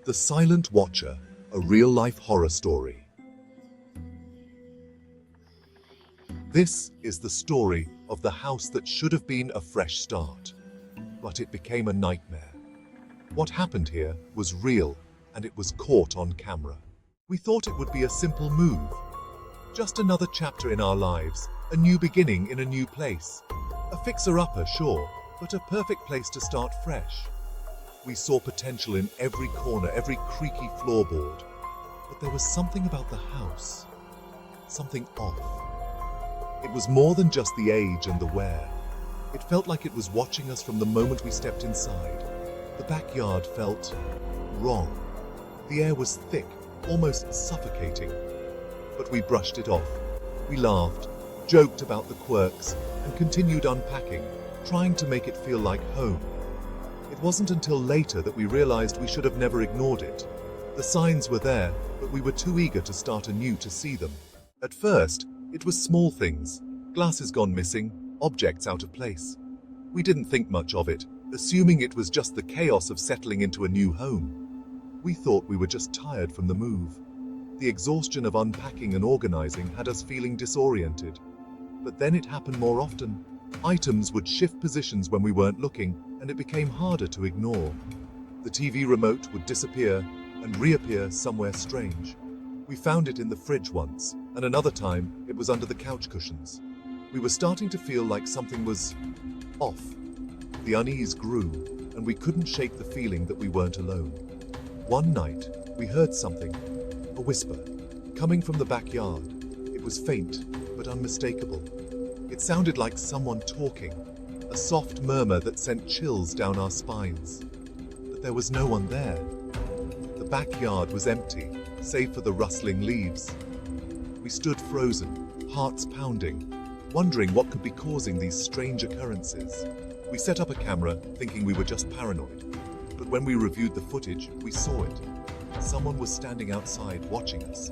The Silent Watcher, a real-life horror story. This is the story of the house that should have been a fresh start, but it became a nightmare. What happened here was real, and it was caught on camera. We thought it would be a simple move, just another chapter in our lives, a new beginning in a new place. A fixer-upper, sure, but a perfect place to start fresh. We saw potential in every corner, every creaky floorboard. But there was something about the house, something off. It was more than just the age and the wear. It felt like it was watching us from the moment we stepped inside. The backyard felt wrong. The air was thick, almost suffocating. But we brushed it off. We laughed, joked about the quirks, and continued unpacking, trying to make it feel like home. It wasn't until later that we realized we should have never ignored it. The signs were there, but we were too eager to start anew to see them. At first, it was small things. Glasses gone missing, objects out of place. We didn't think much of it, assuming it was just the chaos of settling into a new home. We thought we were just tired from the move. The exhaustion of unpacking and organizing had us feeling disoriented. But then it happened more often. Items would shift positions when we weren't looking, and it became harder to ignore. The TV remote would disappear and reappear somewhere strange. We found it in the fridge once, and another time it was under the couch cushions. We were starting to feel like something was off. The unease grew, and we couldn't shake the feeling that we weren't alone. One night, we heard something, a whisper, coming from the backyard. It was faint, but unmistakable. It sounded like someone talking, a soft murmur that sent chills down our spines. But there was no one there. The backyard was empty, save for the rustling leaves. We stood frozen, hearts pounding, wondering what could be causing these strange occurrences. We set up a camera, thinking we were just paranoid. But when we reviewed the footage, we saw it. Someone was standing outside watching us.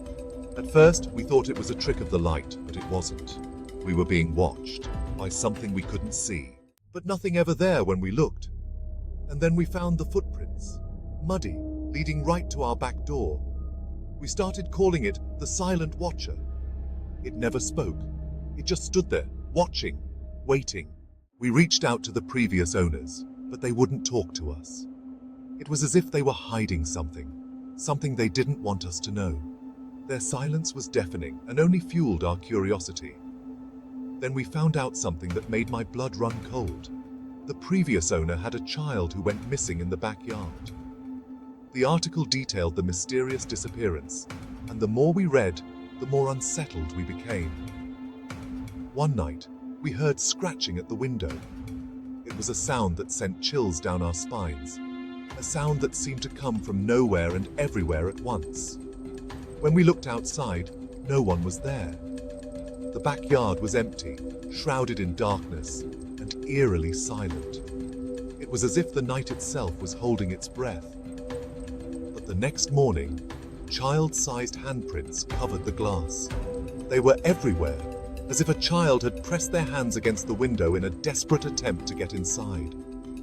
At first, we thought it was a trick of the light, but it wasn't. We were being watched by something we couldn't see, but nothing ever there when we looked. And then we found the footprints, muddy, leading right to our back door. We started calling it the Silent Watcher. It never spoke. It just stood there, watching, waiting. We reached out to the previous owners, but they wouldn't talk to us. It was as if they were hiding something they didn't want us to know. Their silence was deafening and only fueled our curiosity. Then we found out something that made my blood run cold. The previous owner had a child who went missing in the backyard. The article detailed the mysterious disappearance, and the more we read, the more unsettled we became. One night, we heard scratching at the window. It was a sound that sent chills down our spines, a sound that seemed to come from nowhere and everywhere at once. When we looked outside, no one was there. The backyard was empty, shrouded in darkness, and eerily silent. It was as if the night itself was holding its breath. But the next morning, child-sized handprints covered the glass. They were everywhere, as if a child had pressed their hands against the window in a desperate attempt to get inside.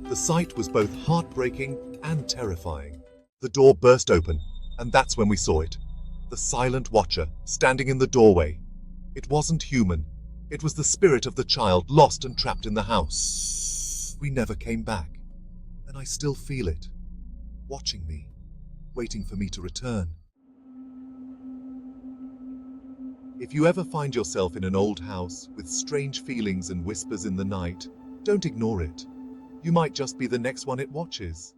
The sight was both heartbreaking and terrifying. The door burst open, and that's when we saw it. The Silent Watcher, standing in the doorway. It wasn't human. It was the spirit of the child lost and trapped in the house. We never came back, and I still feel it, watching me, waiting for me to return. If you ever find yourself in an old house with strange feelings and whispers in the night, don't ignore it. You might just be the next one it watches.